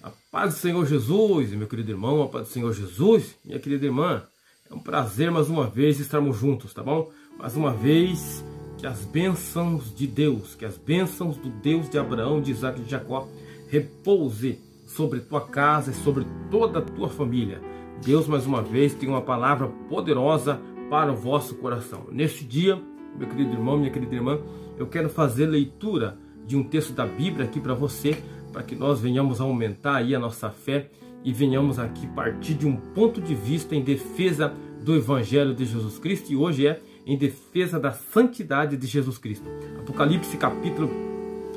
A paz do Senhor Jesus, meu querido irmão, a paz do Senhor Jesus, minha querida irmã. É um prazer mais uma vez estarmos juntos, tá bom? Mais uma vez, que as bênçãos de Deus, que as bênçãos do Deus de Abraão, de Isaac e de Jacó repouse sobre tua casa e sobre toda a tua família. Deus mais uma vez tem uma palavra poderosa para o vosso coração. Neste dia, meu querido irmão, minha querida irmã, eu quero fazer leitura de um texto da Bíblia aqui para você, para que nós venhamos a aumentar aí a nossa fé e venhamos aqui partir de um ponto de vista em defesa do Evangelho de Jesus Cristo, e hoje é em defesa da santidade de Jesus Cristo. Apocalipse capítulo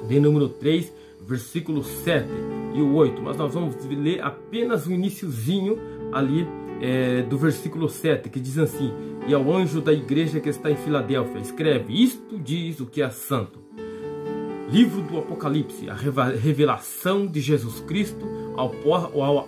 de número 3, versículos 7 e o 8, mas nós vamos ler apenas o iniciozinho ali do versículo 7, que diz assim: e ao anjo da igreja que está em Filadélfia, escreve: isto diz o que é santo. Livro do Apocalipse, a revelação de Jesus Cristo ao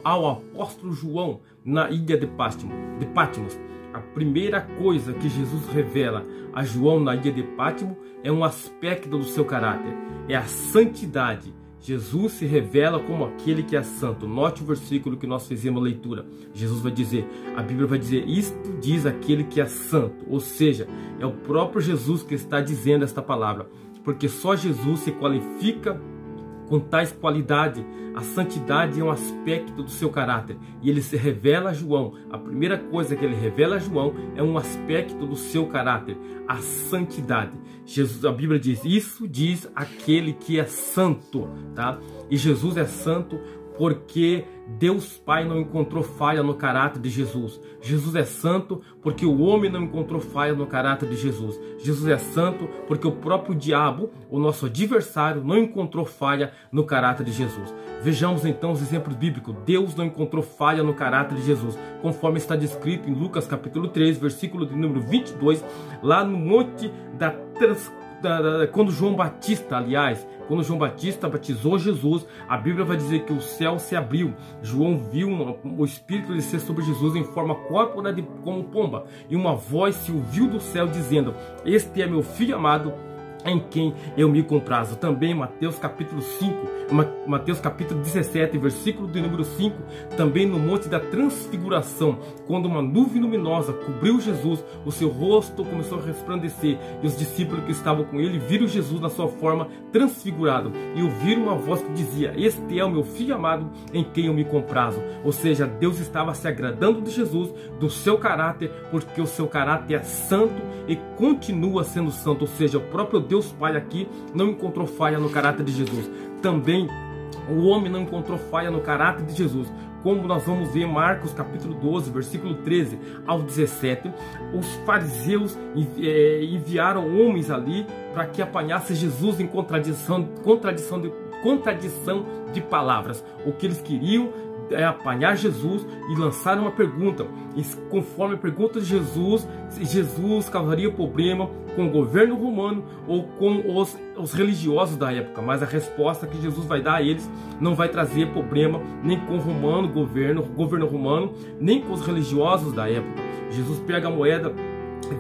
apóstolo João na ilha de Patmos. A primeira coisa que Jesus revela a João na ilha de Patmos é um aspecto do seu caráter, é a santidade. Jesus se revela como aquele que é santo. Note o versículo que nós fizemos a leitura. Jesus vai dizer, a Bíblia vai dizer: isto diz aquele que é santo. Ou seja, é o próprio Jesus que está dizendo esta palavra, porque só Jesus se qualifica com tais qualidades. A santidade é um aspecto do seu caráter, e ele se revela a João. A primeira coisa que ele revela a João é um aspecto do seu caráter, a santidade. Jesus, a Bíblia diz: isso diz aquele que é santo, tá? E Jesus é santo porque Deus Pai não encontrou falha no caráter de Jesus. Jesus é santo porque o homem não encontrou falha no caráter de Jesus. Jesus é santo porque o próprio diabo, o nosso adversário, não encontrou falha no caráter de Jesus. Vejamos então os exemplos bíblicos. Deus não encontrou falha no caráter de Jesus, conforme está descrito em Lucas capítulo 3, versículo de número 22, lá no monte quando João Batista, quando João Batista batizou Jesus, a Bíblia vai dizer que o céu se abriu. João viu o Espírito descer sobre Jesus em forma corpórea como pomba, e uma voz se ouviu do céu dizendo: este é meu filho amado, em quem eu me comprazo. Também Mateus capítulo 17, versículo de número 5, também no monte da transfiguração, quando uma nuvem luminosa cobriu Jesus, o seu rosto começou a resplandecer, e os discípulos que estavam com ele viram Jesus na sua forma transfigurado, e ouviram uma voz que dizia: este é o meu filho amado, em quem eu me comprazo. Ou seja, Deus estava se agradando de Jesus, do seu caráter, porque o seu caráter é santo e continua sendo santo. Ou seja, o próprio Deus Pai aqui não encontrou falha no caráter de Jesus. Também o homem não encontrou falha no caráter de Jesus. Como nós vamos ver em Marcos capítulo 12, versículo 13 ao 17, os fariseus enviaram homens ali para que apanhasse Jesus em contradição de palavras. O que eles queriam é apanhar Jesus e lançar uma pergunta. E conforme a pergunta de Jesus, Jesus causaria problema com o governo romano ou com os religiosos da época. Mas a resposta que Jesus vai dar a eles não vai trazer problema nem com o governo romano, nem com os religiosos da época. Jesus pega a moeda,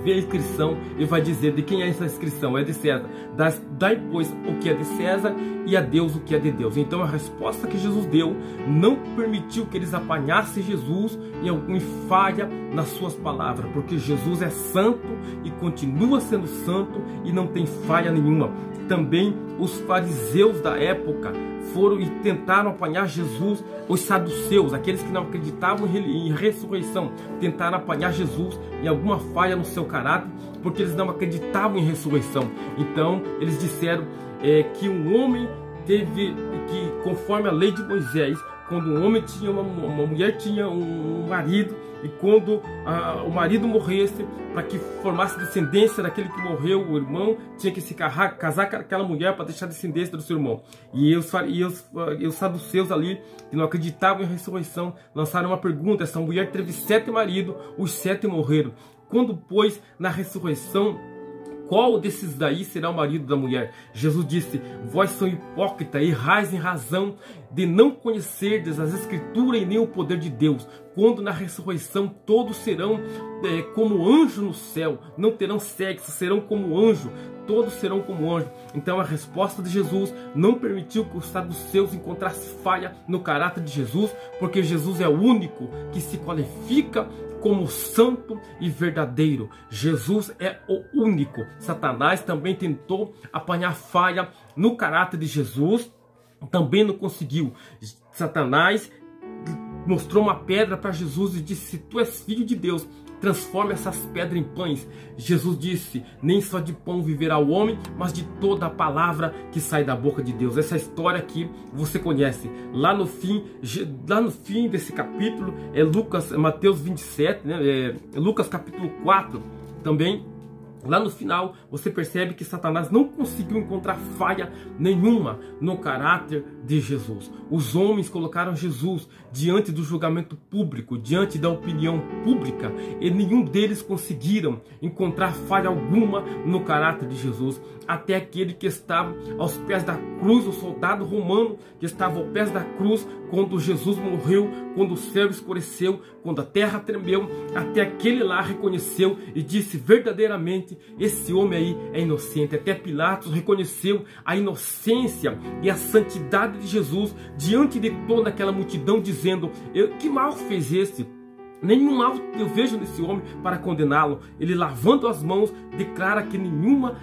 vê a inscrição e vai dizer: de quem é essa inscrição? É de César. Dai, pois, o que é de César, e a Deus o que é de Deus. Então a resposta que Jesus deu não permitiu que eles apanhassem Jesus em falha nas suas palavras, porque Jesus é santo e continua sendo santo e não tem falha nenhuma. Também os fariseus da época foram e tentaram apanhar Jesus. Os saduceus, aqueles que não acreditavam em ressurreição, tentaram apanhar Jesus em alguma falha no seu caráter, porque eles não acreditavam em ressurreição. Então eles disseram que um homem que, conforme a lei de Moisés, quando um homem tinha uma mulher tinha um marido, e quando o marido morresse, para que formasse descendência daquele que morreu, o irmão tinha que se casar com aquela mulher para deixar descendência do seu irmão. E os saduceus ali, que não acreditavam em ressurreição, lançaram uma pergunta: essa mulher teve 7 maridos, os 7 morreram. Quando, pois, na ressurreição, qual desses daí será o marido da mulher? Jesus disse: vós sois hipócritas, errais em razão de não conhecerdes as Escrituras e nem o poder de Deus, quando na ressurreição todos serão como anjo no céu, não terão sexo, serão como anjo, todos serão como anjo. Então a resposta de Jesus não permitiu que o Estado dos seus encontrasse falha no caráter de Jesus, porque Jesus é o único que se qualifica como santo e verdadeiro. Jesus é o único. Satanás também tentou apanhar falha no caráter de Jesus, também não conseguiu. Satanás mostrou uma pedra para Jesus e disse: se tu és filho de Deus, transforma essas pedras em pães. Jesus disse: nem só de pão viverá o homem, mas de toda a palavra que sai da boca de Deus. Essa história aqui você conhece. Lá no fim desse capítulo é Mateus 27, né? Lucas capítulo 4 também. Lá no final, você percebe que Satanás não conseguiu encontrar falha nenhuma no caráter de Jesus. Os homens colocaram Jesus diante do julgamento público, diante da opinião pública, e nenhum deles conseguiram encontrar falha alguma no caráter de Jesus. Até aquele que estava aos pés da cruz, o soldado romano que estava aos pés da cruz, quando Jesus morreu, quando o céu escureceu, quando a terra tremeu, até aquele lá reconheceu e disse: verdadeiramente esse homem aí é inocente. Até Pilatos reconheceu a inocência e a santidade de Jesus diante de toda aquela multidão, dizendo: que mal fez esse? Nenhum mal eu vejo nesse homem para condená-lo. Ele, lavando as mãos, declara que nenhuma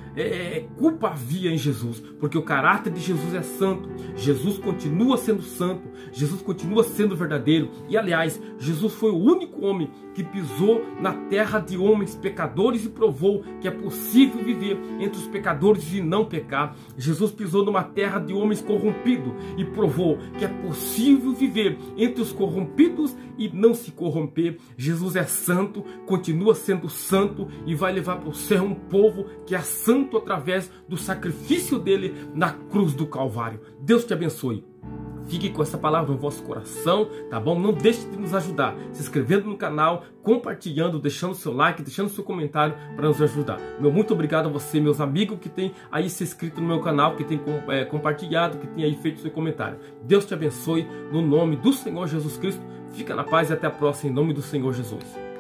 culpa havia em Jesus, porque o caráter de Jesus é santo. Jesus continua sendo santo, Jesus continua sendo verdadeiro. E aliás, Jesus foi o único homem que pisou na terra de homens pecadores e provou que é possível viver entre os pecadores e não pecar. Jesus pisou numa terra de homens corrompidos e provou que é possível viver entre os corrompidos e não se corromper. Jesus é santo, continua sendo santo e vai levar para o céu um povo que é santo através do sacrifício dele na cruz do Calvário. Deus te abençoe. Fique com essa palavra no vosso coração, tá bom? Não deixe de nos ajudar, se inscrevendo no canal, compartilhando, deixando seu like, deixando seu comentário para nos ajudar. Meu muito obrigado a você, meus amigos que tem aí se inscrito no meu canal, que tem compartilhado, que tem aí feito seu comentário. Deus te abençoe no nome do Senhor Jesus Cristo. Fica na paz e até a próxima em nome do Senhor Jesus.